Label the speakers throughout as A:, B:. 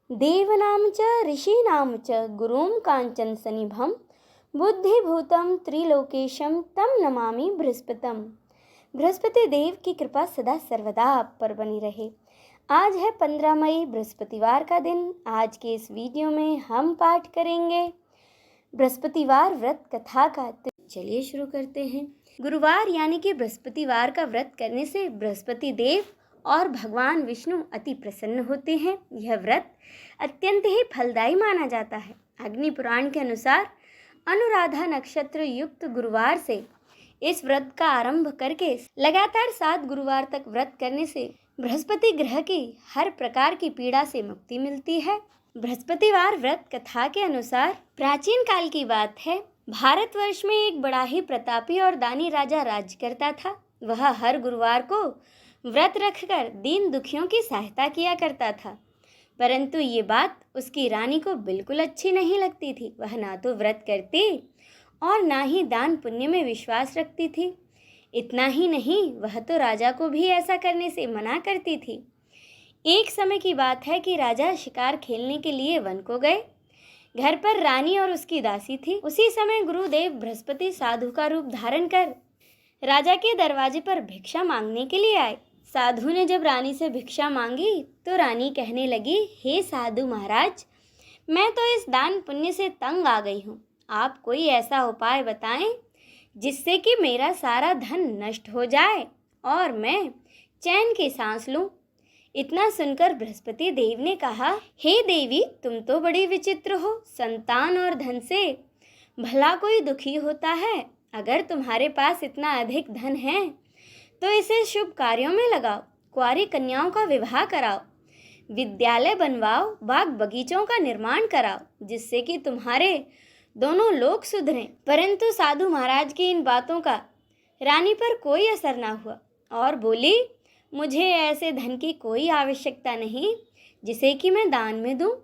A: देवनाम च ऋषीणाम च गुरुं कांचन सनिभं बुद्धिभूतं त्रिलोकेशं तम नमामि बृहस्पतम्। बृहस्पति देव की कृपा सदा सर्वदा आप पर बनी रहे। आज है 15 मई, बृहस्पतिवार का दिन। आज के इस वीडियो में हम पाठ करेंगे बृहस्पतिवार व्रत कथा का। तो चलिए शुरू करते हैं। गुरुवार यानी कि बृहस्पतिवार का व्रत करने से बृहस्पति देव और भगवान विष्णु अति प्रसन्न होते हैं। यह व्रत अत्यंत ही फलदायी माना जाता है। अग्नि पुराण के अनुसार अनुराधा नक्षत्र युक्त गुरुवार से इस व्रत का आरंभ करके लगातार 7 गुरुवार तक व्रत करने से बृहस्पति ग्रह की हर प्रकार की पीड़ा से मुक्ति मिलती है। बृहस्पतिवार व्रत कथा के अनुसार प्राचीन काल की बात है। भारतवर्ष में एक बड़ा ही प्रतापी और दानी राजा राज करता था। वह हर गुरुवार को व्रत रखकर दीन दुखियों की सहायता किया करता था, परंतु ये बात उसकी रानी को बिल्कुल अच्छी नहीं लगती थी। वह ना तो व्रत करती और ना ही दान पुण्य में विश्वास रखती थी। इतना ही नहीं, वह तो राजा को भी ऐसा करने से मना करती थी। एक समय की बात है कि राजा शिकार खेलने के लिए वन को गए। घर पर रानी और उसकी दासी थी। उसी समय गुरुदेव बृहस्पति साधु का रूप धारण कर राजा के दरवाजे पर भिक्षा मांगने के लिए आए। साधु ने जब रानी से भिक्षा मांगी तो रानी कहने लगी, हे साधु महाराज, मैं तो इस दान पुण्य से तंग आ गई हूँ। आप कोई ऐसा उपाय बताएं जिससे कि मेरा सारा धन नष्ट हो जाए और मैं चैन की सांस लूं। इतना सुनकर बृहस्पति देव ने कहा, हे देवी, तुम तो बड़ी विचित्र हो। संतान और धन से भला कोई दुखी होता है। अगर तुम्हारे पास इतना अधिक धन है तो इसे शुभ कार्यों में लगाओ। कुंवारी कन्याओं का विवाह कराओ, विद्यालय बनवाओ, बाग बगीचों का निर्माण कराओ, जिससे कि तुम्हारे दोनों लोग सुधरें। परंतु साधु महाराज की इन बातों का रानी पर कोई असर ना हुआ और बोली, मुझे ऐसे धन की कोई आवश्यकता नहीं जिसे कि मैं दान में दूं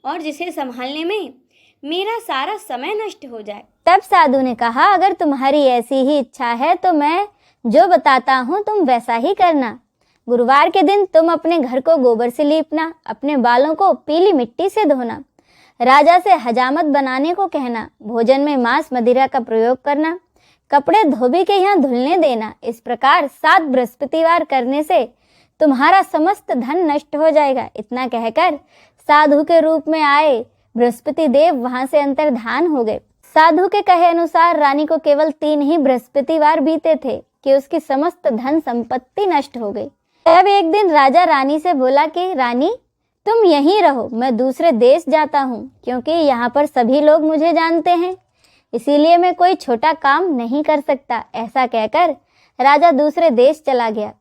A: और जिसे संभालने में मेरा सारा समय नष्ट हो जाए।
B: तब साधु ने कहा, अगर तुम्हारी ऐसी ही इच्छा है तो मैं जो बताता हूँ तुम वैसा ही करना। गुरुवार के दिन तुम अपने घर को गोबर से लीपना, अपने बालों को पीली मिट्टी से धोना, राजा से हजामत बनाने को कहना, भोजन में मांस मदिरा का प्रयोग करना, कपड़े धोबी के यहाँ धुलने देना। इस प्रकार 7 बृहस्पतिवार करने से तुम्हारा समस्त धन नष्ट हो जाएगा। इतना कहकर साधु के रूप में आए बृहस्पति देव वहां से अंतर्धान हो गए। साधु के कहे अनुसार रानी को केवल 3 ही बृहस्पतिवार बीते थे कि उसकी समस्त धन संपत्ति नष्ट हो गई। तब एक दिन राजा रानी से बोला कि रानी, तुम यहीं रहो, मैं दूसरे देश जाता हूँ, क्योंकि यहाँ पर सभी लोग मुझे जानते हैं, इसीलिए मैं कोई छोटा काम नहीं कर सकता। ऐसा कहकर राजा दूसरे देश चला गया।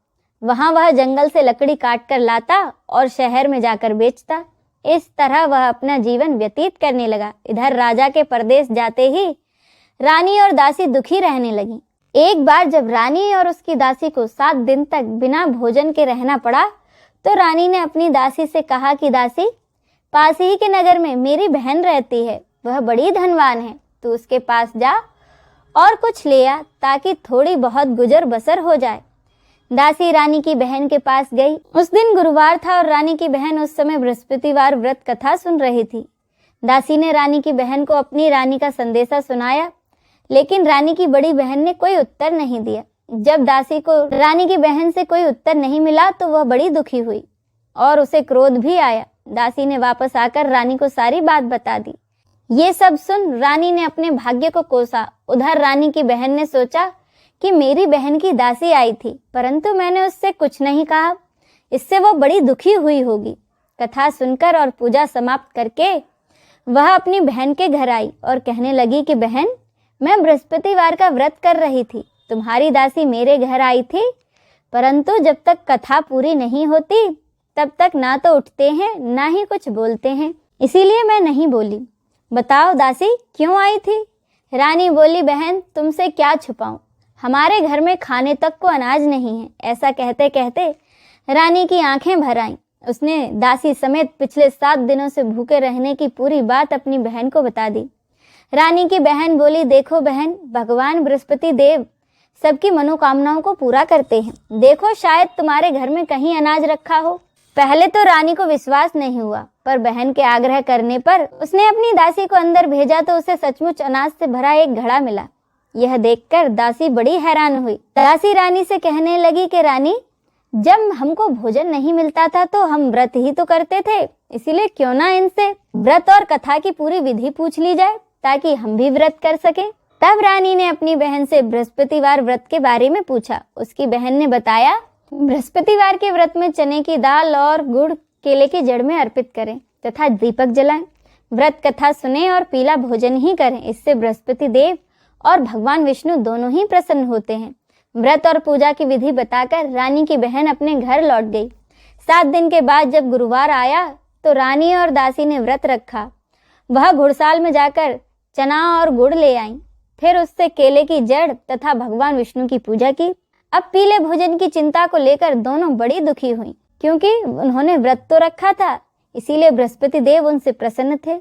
B: वहाँ वह जंगल से लकड़ी काट कर लाता और शहर में जाकर बेचता। इस तरह वह अपना जीवन व्यतीत करने लगा। इधर राजा के परदेश जाते ही रानी और दासी दुखी रहने लगी। एक बार जब रानी और उसकी दासी को 7 दिन तक बिना भोजन के रहना पड़ा तो रानी ने अपनी दासी से कहा कि दासी, पास ही के नगर में मेरी बहन रहती है, वह बड़ी धनवान है, तू उसके पास जा और कुछ ले आ ताकि थोड़ी बहुत गुजर बसर हो जाए। दासी रानी की बहन के पास गई। उस दिन गुरुवार था और रानी की बहन उस समय बृहस्पतिवार व्रत कथा सुन रही थी। दासी ने रानी की बहन को अपनी रानी का संदेशा सुनाया, लेकिन रानी की बड़ी बहन ने कोई उत्तर नहीं दिया। जब दासी को रानी की बहन से कोई उत्तर नहीं मिला तो वह बड़ी दुखी हुई और उसे क्रोध भी आया। दासी ने वापस आकर रानी को सारी बात बता दी। ये सब सुन रानी ने अपने भाग्य को कोसा। उधर रानी की बहन ने सोचा कि मेरी बहन की दासी आई थी, परंतु मैंने उससे कुछ नहीं कहा, इससे वो बड़ी दुखी हुई होगी। कथा सुनकर और पूजा समाप्त करके वह अपनी बहन के घर आई और कहने लगी कि बहन, मैं बृहस्पतिवार का व्रत कर रही थी, तुम्हारी दासी मेरे घर आई थी, परंतु जब तक कथा पूरी नहीं होती तब तक ना तो उठते हैं ना ही कुछ बोलते हैं, इसीलिए मैं नहीं बोली। बताओ दासी, क्यों आई थी? रानी बोली, बहन, तुमसे क्या छुपाऊं, हमारे घर में खाने तक को अनाज नहीं है। ऐसा कहते कहते रानी की आंखें भर आईं। उसने दासी समेत पिछले 7 दिनों से भूखे रहने की पूरी बात अपनी बहन को बता दी। रानी की बहन बोली, देखो बहन, भगवान बृहस्पति देव सबकी मनोकामनाओं को पूरा करते हैं। देखो, शायद तुम्हारे घर में कहीं अनाज रखा हो। पहले तो रानी को विश्वास नहीं हुआ पर बहन के आग्रह करने पर उसने अपनी दासी को अंदर भेजा तो उसे सचमुच अनाज से भरा एक घड़ा मिला। यह देखकर दासी बड़ी हैरान हुई। दासी रानी से कहने लगी कि रानी, जब हमको भोजन नहीं मिलता था तो हम व्रत ही तो करते थे, इसीलिए क्यों ना इनसे व्रत और कथा की पूरी विधि पूछ ली जाए ताकि हम भी व्रत कर सकें। तब रानी ने अपनी बहन से बृहस्पतिवार व्रत के बारे में पूछा। उसकी बहन ने बताया, बृहस्पतिवार के व्रत में चने की दाल और गुड़ केले की जड़ में अर्पित करें तथा दीपक जलाएं, व्रत कथा सुने और पीला भोजन ही करें। इससे बृहस्पति देव और भगवान विष्णु दोनों ही प्रसन्न होते हैं। व्रत और पूजा की विधि बताकर रानी की बहन अपने घर लौट गई। 7 दिन के बाद जब गुरुवार आया तो रानी और दासी ने व्रत रखा। वह घुड़साल में जाकर चना और गुड़ ले आईं, फिर उससे केले की जड़ तथा भगवान विष्णु की पूजा की। अब पीले भोजन की चिंता को लेकर दोनों बड़ी दुखी हुई, क्योंकि उन्होंने व्रत तो रखा था, इसीलिए बृहस्पति देव उनसे प्रसन्न थे।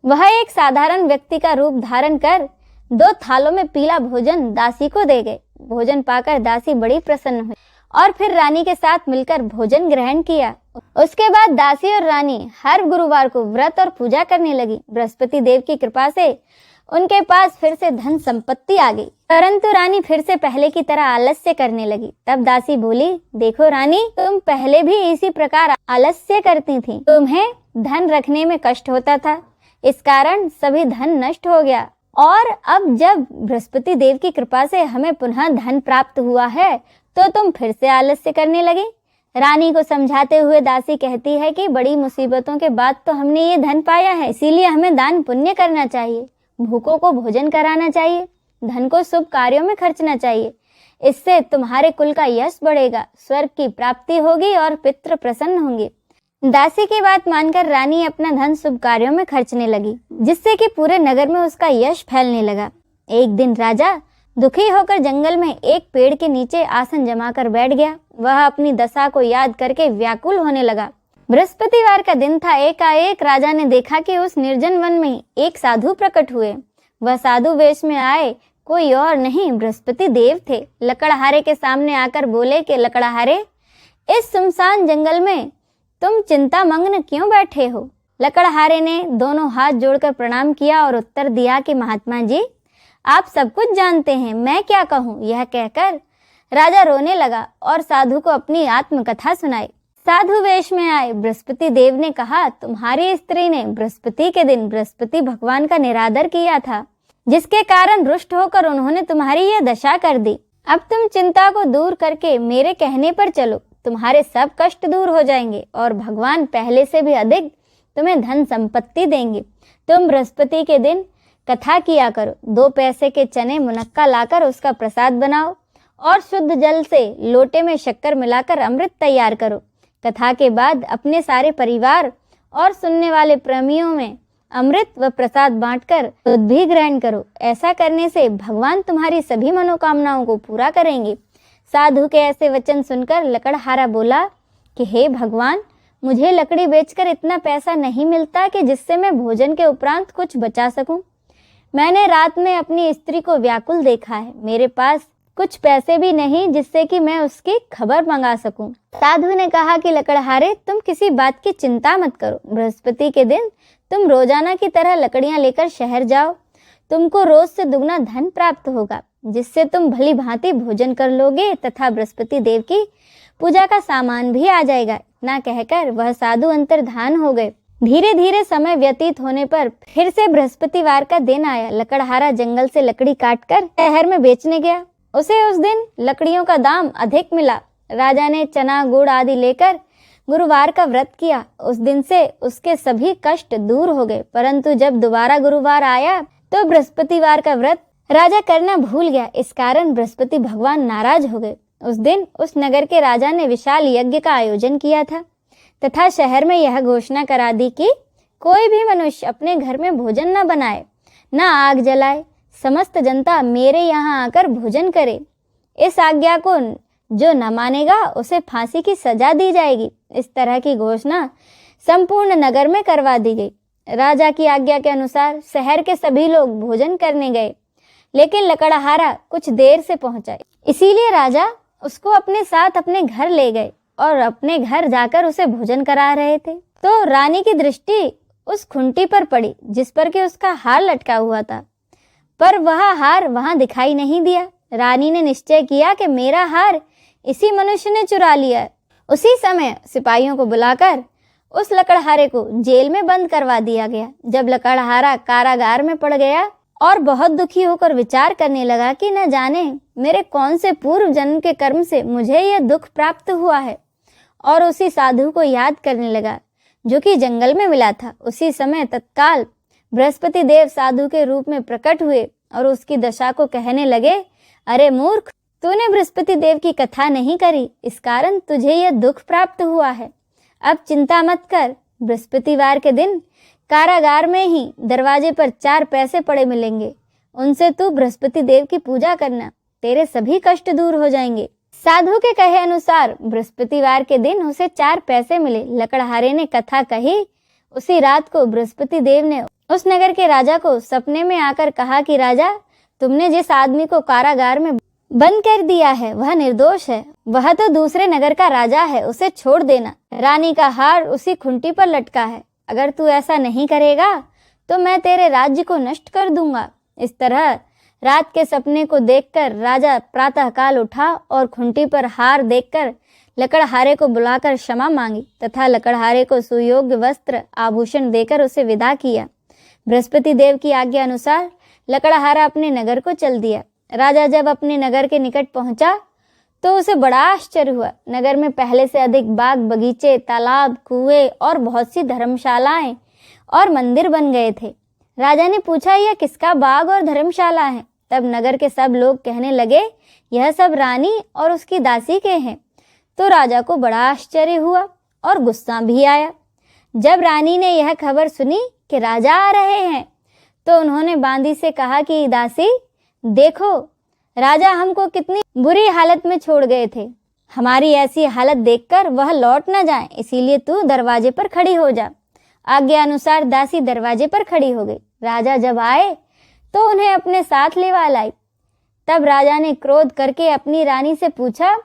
B: वह एक साधारण व्यक्ति का रूप धारण कर 2 थालों में पीला भोजन दासी को दे गए। भोजन पाकर दासी बड़ी प्रसन्न हुई और फिर रानी के साथ मिलकर भोजन ग्रहण किया। उसके बाद दासी और रानी हर गुरुवार को व्रत और पूजा करने लगी। बृहस्पति देव की कृपा से उनके पास फिर से धन संपत्ति आ गई, परंतु रानी फिर से पहले की तरह आलस्य करने लगी। तब दासी बोली, देखो रानी, तुम पहले भी इसी प्रकार आलस्य करती थी। तुम्हें धन रखने में कष्ट होता था, इस कारण सभी धन नष्ट हो गया, और अब जब बृहस्पति देव की कृपा से हमें पुनः धन प्राप्त हुआ है तो तुम फिर से आलस्य करने लगी। रानी को समझाते हुए दासी कहती है कि बड़ी मुसीबतों के बाद तो हमने ये धन पाया है, इसीलिए हमें दान पुण्य करना चाहिए, भूखों को भोजन कराना चाहिए, धन को शुभ कार्यों में खर्चना चाहिए। इससे तुम्हारे कुल का यश बढ़ेगा, स्वर्ग की प्राप्ति होगी और पितृ प्रसन्न होंगे। दासी की बात मानकर रानी अपना धन शुभ कार्यों में खर्चने लगी, जिससे कि पूरे नगर में उसका यश फैलने लगा। एक दिन राजा दुखी होकर जंगल में एक पेड़ के नीचे आसन जमाकर बैठ गया। वह अपनी दशा को याद करके व्याकुल होने लगा। बृहस्पतिवार का दिन था। एकाएक राजा ने देखा कि उस निर्जन वन में एक साधु प्रकट हुए। वह साधु वेश में आए कोई और नहीं, बृहस्पति देव थे। लकड़हारे के सामने आकर बोले कि लकड़हारे, इस सुनसान जंगल में तुम चिंता मग्न क्यों बैठे हो? लकड़हारे ने दोनों हाथ जोड़कर प्रणाम किया और उत्तर दिया कि महात्मा जी, आप सब कुछ जानते हैं, मैं क्या कहूँ। यह कहकर राजा रोने लगा और साधु को अपनी आत्मकथा सुनाई। साधु वेश में आए बृहस्पति देव ने कहा, तुम्हारी स्त्री ने बृहस्पति के दिन बृहस्पति भगवान का निरादर किया था, जिसके कारण रुष्ट होकर उन्होंने तुम्हारी यह दशा कर दी। अब तुम चिंता को दूर करके मेरे कहने पर चलो, तुम्हारे सब कष्ट दूर हो जाएंगे और भगवान पहले से भी अधिक तुम्हें धन संपत्ति देंगे। तुम बृहस्पति के दिन कथा किया करो, 2 पैसे के चने मुनक्का लाकर उसका प्रसाद बनाओ और शुद्ध जल से लोटे में शक्कर मिलाकर अमृत तैयार करो। कथा के बाद अपने सारे परिवार और सुनने वाले प्रेमियों में अमृत व प्रसाद बांटकर दूध भी ग्रहण करो। ऐसा करने से भगवान तुम्हारी सभी मनोकामनाओं को पूरा करेंगे। साधु के ऐसे वचन सुनकर लकड़हारा बोला कि हे भगवान, मुझे लकड़ी बेचकर इतना पैसा नहीं मिलता कि जिससे मैं भोजन के उपरांत कुछ बचा सकूं। मैंने रात में अपनी स्त्री को व्याकुल देखा है, मेरे पास कुछ पैसे भी नहीं जिससे कि मैं उसकी खबर मंगा सकूं। साधु ने कहा कि लकड़हारे, तुम किसी बात की चिंता मत करो। बृहस्पति के दिन तुम रोजाना की तरह लकड़ियां लेकर शहर जाओ, तुमको रोज से दुगना धन प्राप्त होगा, जिससे तुम भली भांति भोजन कर लोगे तथा बृहस्पति देव की पूजा का सामान भी आ जाएगा। इतना कहकर वह साधु अंतर्धान हो गए। धीरे धीरे समय व्यतीत होने पर फिर से बृहस्पतिवार का दिन आया। लकड़हारा जंगल से लकड़ी काटकर शहर में बेचने गया। उसे उस दिन लकड़ियों का दाम अधिक मिला। राजा ने चना गुड़ आदि लेकर गुरुवार का व्रत किया। उस दिन से उसके सभी कष्ट दूर हो गए। परंतु जब दोबारा गुरुवार आया तो बृहस्पतिवार का व्रत राजा करना भूल गया। इस कारण बृहस्पति भगवान नाराज हो गए। उस दिन उस नगर के राजा ने विशाल यज्ञ का आयोजन किया था तथा शहर में यह घोषणा करा दी कि कोई भी मनुष्य अपने घर में भोजन न बनाए, न आग जलाए, समस्त जनता मेरे यहाँ आकर भोजन करे। इस आज्ञा को जो न मानेगा उसे फांसी की सजा दी जाएगी। इस तरह की घोषणा संपूर्ण नगर में करवा दी गई। राजा की आज्ञा के अनुसार शहर के सभी लोग भोजन करने गए, लेकिन लकड़हारा कुछ देर से पहुंचा, इसीलिए राजा उसको अपने साथ अपने घर ले गए और अपने घर जाकर उसे भोजन करा रहे थे। तो रानी की दृष्टि उस खुंटी पर पड़ी जिस पर के उसका हार लटका हुआ था, पर वह हार वहां दिखाई नहीं दिया। रानी ने निश्चय किया कि मेरा हार इसी मनुष्य ने चुरा लिया है। उसी समय सिपाहियों को बुलाकर उस लकड़हारे को जेल में बंद करवा दिया गया। जब लकड़हारा कारागार में पड़ गया और बहुत दुखी होकर विचार करने लगा कि न जाने मेरे कौन से पूर्व जन्म के कर्म से मुझे यह दुख प्राप्त हुआ है, और उसी साधु को याद करने लगा जो कि जंगल में मिला था। उसी समय तत्काल बृहस्पति देव साधु के रूप में प्रकट हुए और उसकी दशा को कहने लगे, अरे मूर्ख, तूने बृहस्पति देव की कथा नहीं करी, इस कारण तुझे यह दुख प्राप्त हुआ है। अब चिंता मत कर, बृहस्पतिवार के दिन कारागार में ही दरवाजे पर 4 पैसे पड़े मिलेंगे, उनसे तू बृहस्पति देव की पूजा करना, तेरे सभी कष्ट दूर हो जाएंगे। साधु के कहे अनुसार बृहस्पतिवार के दिन उसे 4 पैसे मिले। लकड़हारे ने कथा कही। उसी रात को बृहस्पति देव ने उस नगर के राजा को सपने में आकर कहा कि राजा, तुमने जिस आदमी को कारागार में बंद कर दिया है वह निर्दोष है, वह तो दूसरे नगर का राजा है, उसे छोड़ देना। रानी का हार उसी खुंटी पर लटका है, अगर तू ऐसा नहीं करेगा तो मैं तेरे राज्य को नष्ट कर दूंगा। इस तरह रात के सपने को देखकर राजा प्रातःकाल उठा और खुंटी पर हार देखकर लकड़हारे को बुलाकर क्षमा मांगी तथा लकड़हारे को सुयोग्य वस्त्र आभूषण देकर उसे विदा किया। बृहस्पति देव की आज्ञा अनुसार लकड़हारा अपने नगर को चल दिया। राजा जब अपने नगर के निकट पहुंचा तो उसे बड़ा आश्चर्य हुआ। नगर में पहले से अधिक बाग बगीचे, तालाब, कुएं और बहुत सी धर्मशालाएं और मंदिर बन गए थे। राजा ने पूछा, यह किसका बाग और धर्मशाला है? तब नगर के सब लोग कहने लगे, यह सब रानी और उसकी दासी के हैं। तो राजा को बड़ा आश्चर्य हुआ और गुस्सा भी आया। जब रानी ने यह खबर सुनी कि राजा आ रहे हैं तो उन्होंने बांदी से कहा कि दासी, देखो राजा हमको कितनी बुरी हालत में छोड़ गए थे, हमारी ऐसी हालत देखकर वह लौट न जाए, इसीलिए तू दरवाजे पर खड़ी हो जा। आज्ञा अनुसार दासी दरवाजे पर खड़ी हो गई। राजा जब आए तो उन्हें अपने साथ लेवा लाई। तब राजा ने क्रोध करके अपनी रानी से पूछा,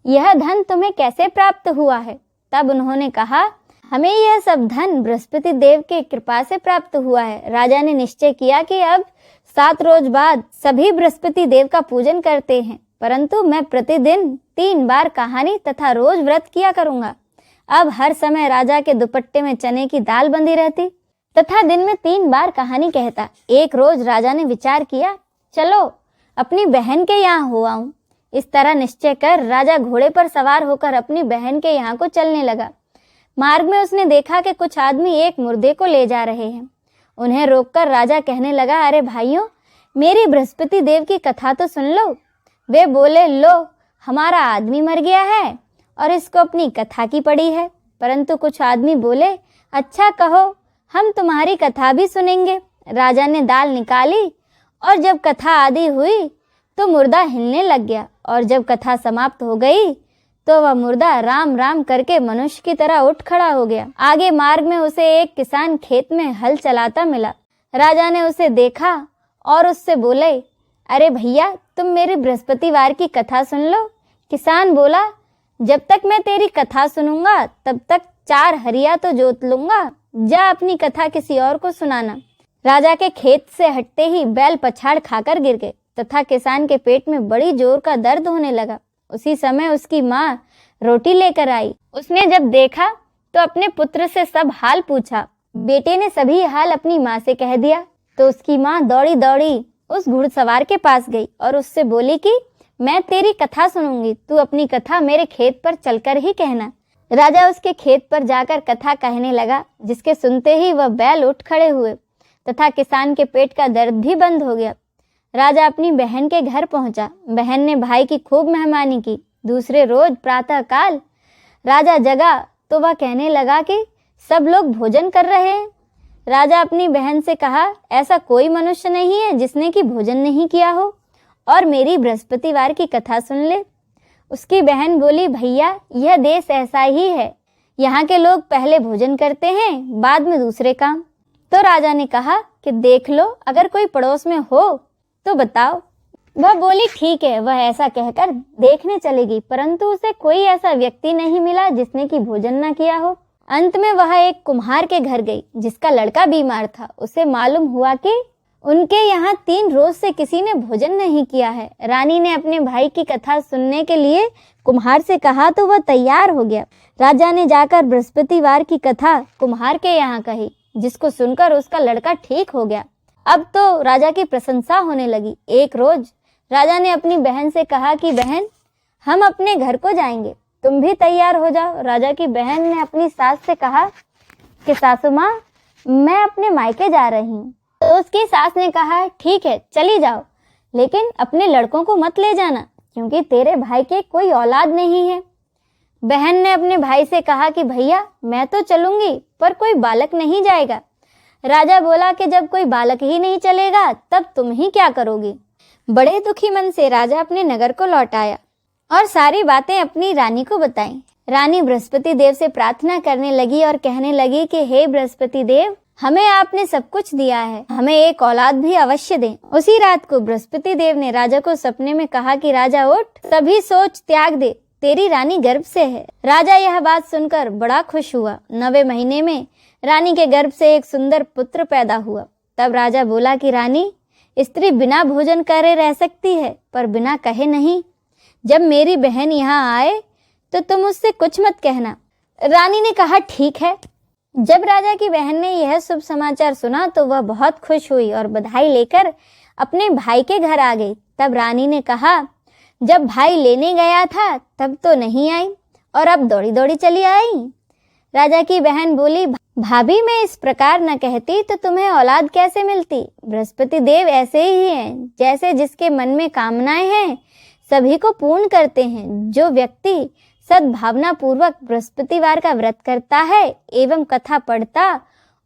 B: यह धन तुम्हें कैसे प्राप्त हुआ है? तब उन्होंने कहा, हमें यह सब धन बृहस्पति देव के कृपा से प्राप्त हुआ है। राजा ने निश्चय किया कि अब 7 रोज बाद सभी बृहस्पति देव का पूजन करते हैं, परंतु मैं प्रतिदिन 3 बार कहानी तथा रोज व्रत किया करूंगा। अब हर समय राजा के दुपट्टे में चने की दाल बंधी रहती तथा दिन में 3 बार कहानी कहता। एक रोज राजा ने विचार किया, चलो अपनी बहन के यहाँ हो आऊं। इस तरह निश्चय कर राजा घोड़े पर सवार होकर अपनी बहन के यहाँ को चलने लगा। मार्ग में उसने देखा कि कुछ आदमी एक मुर्दे को ले जा रहे हैं। उन्हें रोककर राजा कहने लगा, अरे भाइयों, मेरी बृहस्पति देव की कथा तो सुन लो। वे बोले, लो हमारा आदमी मर गया है और इसको अपनी कथा की पड़ी है। परंतु कुछ आदमी बोले, अच्छा कहो, हम तुम्हारी कथा भी सुनेंगे। राजा ने दाल निकाली और जब कथा आदि हुई तो मुर्दा हिलने लग गया, और जब कथा समाप्त हो गई तो वह मुर्दा राम राम करके मनुष्य की तरह उठ खड़ा हो गया। आगे मार्ग में उसे एक किसान खेत में हल चलाता मिला। राजा ने उसे देखा और उससे बोले, अरे भैया, तुम मेरी बृहस्पतिवार की कथा सुन लो। किसान बोला, जब तक मैं तेरी कथा सुनूंगा तब तक 4 हरिया तो जोत लूंगा, जा अपनी कथा किसी और को सुनाना। राजा के खेत से हटते ही बैल पछाड़ खाकर गिर गए तथा किसान के पेट में बड़ी जोर का दर्द होने लगा। उसी समय उसकी माँ रोटी लेकर आई। उसने जब देखा तो अपने पुत्र से सब हाल पूछा। बेटे ने सभी हाल अपनी माँ से कह दिया तो उसकी माँ दौड़ी दौड़ी उस घुड़सवार के पास गई और उससे बोली कि मैं तेरी कथा सुनूंगी, तू अपनी कथा मेरे खेत पर चलकर ही कहना। राजा उसके खेत पर जाकर कथा कहने लगा, जिसके सुनते ही वह बैल उठ खड़े हुए तथा किसान के पेट का दर्द भी बंद हो गया। राजा अपनी बहन के घर पहुंचा। बहन ने भाई की खूब मेहमानी की। दूसरे रोज प्रातः काल राजा जगा तो वह कहने लगा कि सब लोग भोजन कर रहे हैं। राजा अपनी बहन से कहा, ऐसा कोई मनुष्य नहीं है जिसने कि भोजन नहीं किया हो और मेरी बृहस्पतिवार की कथा सुन ले। उसकी बहन बोली, भैया, यह देश ऐसा ही है, यहाँ के लोग पहले भोजन करते हैं, बाद में दूसरे काम। तो राजा ने कहा कि देख लो, अगर कोई पड़ोस में हो तो बताओ। वह बोली, ठीक है। वह ऐसा कहकर देखने चलेगी, परंतु उसे कोई ऐसा व्यक्ति नहीं मिला जिसने कि भोजन न किया हो। अंत में वह एक कुम्हार के घर गई जिसका लड़का बीमार था। उसे मालूम हुआ कि उनके यहाँ 3 रोज से किसी ने भोजन नहीं किया है। रानी ने अपने भाई की कथा सुनने के लिए कुम्हार से कहा तो वह तैयार हो गया। राजा ने जाकर बृहस्पतिवार की कथा कुम्हार के यहाँ कही, जिसको सुनकर उसका लड़का ठीक हो गया। अब तो राजा की प्रशंसा होने लगी। एक रोज राजा ने अपनी बहन से कहा कि बहन, हम अपने घर को जाएंगे, तुम भी तैयार हो जाओ। राजा की बहन ने अपनी सास से कहा कि सासू माँ, मैं अपने मायके जा रही हूँ। तो उसकी सास ने कहा ठीक है चली जाओ, लेकिन अपने लड़कों को मत ले जाना, क्योंकि तेरे भाई के कोई औलाद नहीं है। बहन ने अपने भाई से कहा कि भैया, मैं तो चलूंगी पर कोई बालक नहीं जाएगा। राजा बोला कि जब कोई बालक ही नहीं चलेगा तब तुम ही क्या करोगी। बड़े दुखी मन से राजा अपने नगर को लौट आया और सारी बातें अपनी रानी को बताई। रानी बृहस्पति देव से प्रार्थना करने लगी और कहने लगी कि हे बृहस्पति देव, हमें आपने सब कुछ दिया है, हमें एक औलाद भी अवश्य दें। उसी रात को बृहस्पति देव ने राजा को सपने में कहा कि राजा उठ, सभी सोच त्याग दे, तेरी रानी गर्भ से है। राजा यह बात सुनकर बड़ा खुश हुआ। 9वें महीने में रानी के गर्भ से एक सुंदर पुत्र पैदा हुआ। तब राजा बोला कि रानी, स्त्री बिना भोजन करे रह सकती है पर बिना कहे नहीं। जब मेरी बहन यहाँ आए तो तुम उससे कुछ मत कहना। रानी ने कहा ठीक है। जब राजा की बहन ने यह शुभ समाचार सुना तो वह बहुत खुश हुई और बधाई लेकर अपने भाई के घर आ गई। तब रानी ने कहा, जब भाई लेने गया था तब तो नहीं आई और अब दौड़ी दौड़ी चली आई। राजा की बहन बोली, भाभी, मैं इस प्रकार न कहती तो तुम्हें औलाद कैसे मिलती। बृहस्पति देव ऐसे ही हैं, जैसे जिसके मन में कामनाएं हैं सभी को पूर्ण करते हैं। जो व्यक्ति सद्भावना पूर्वक बृहस्पतिवार का व्रत करता है एवं कथा पढ़ता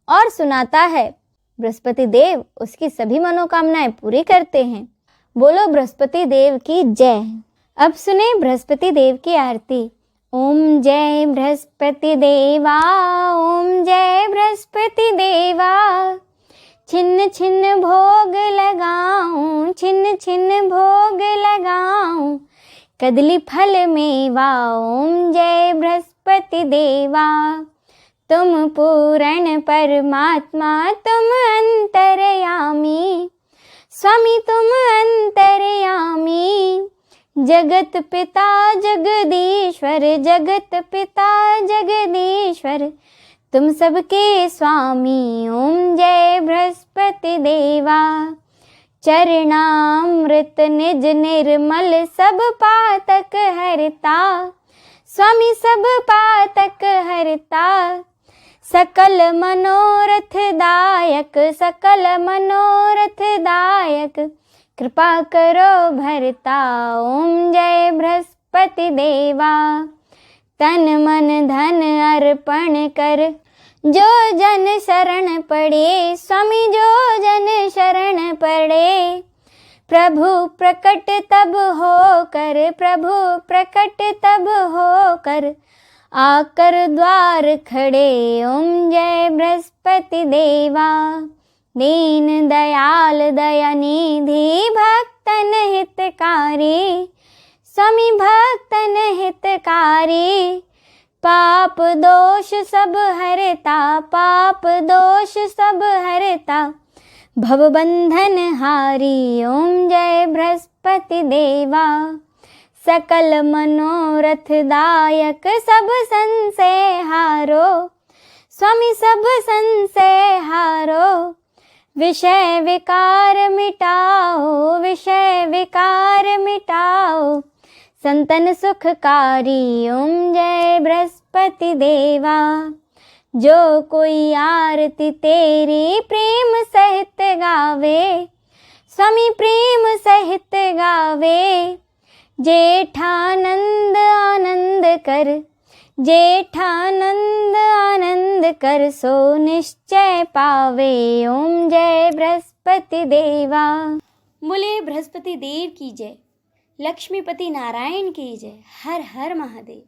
B: और सुनाता है, बृहस्पति देव उसकी सभी मनोकामनाएं पूरी करते हैं। बोलो बृहस्पति देव की जय। अब सुने बृहस्पति देव की आरती। ओम जय बृहस्पति देवा, ओम जय बृहस्पति देवा। छिन्न छिन्न भोग लगाऊं, छिन्न छिन्न भोग लगाऊं, कदली फल मेवा। ओम जय बृहस्पति देवा। तुम पूर्ण परमात्मा, तुम अंतर्यामी, स्वामी तुम अंतर्यामी। जगत पिता जगदीश्वर, जगत पिता जगदीश्वर, तुम सबके स्वामी। ओम जय बृहस्पति देवा। चरणामृत निज निर्मल, सब पातक हरता, स्वामी सब पातक हरता। सकल मनोरथ दायक, सकल मनोरथ दायक, कृपा करो भरता। ओम जय बृहस्पति देवा। तन मन धन अर्पण कर, जो जन शरण पड़े, स्वामी जो जन शरण पड़े। प्रभु प्रकट तब हो कर, प्रभु प्रकट तब हो कर, आकर द्वार खड़े। ओम जय बृहस्पति देवा। दीन दयाल दयानिधि, भक्तन हितकारी, स्वामी भक्तन हितकारी। पाप दोष सब हरता, पाप दोष सब हरता, भवबंधन हारी। ओम जय बृहस्पति देवा। सकल मनोरथ दायक, सब संशय हारो, स्वामी सब संशय हारो। विषय विकार मिटाओ, विषय विकार मिटाओ, संतन सुखकारी। ओम जय बृहस्पति देवा। जो कोई आरती तेरी प्रेम सहित गावे, स्वामी प्रेम सहित गावे। जेठानंद आनंद कर, जेठानंद आनंद कर, सो निश्चय पावे। ओम जय बृहस्पति देवा।
A: बोले बृहस्पति देव की जय। लक्ष्मीपति नारायण की जय। हर हर महादेव।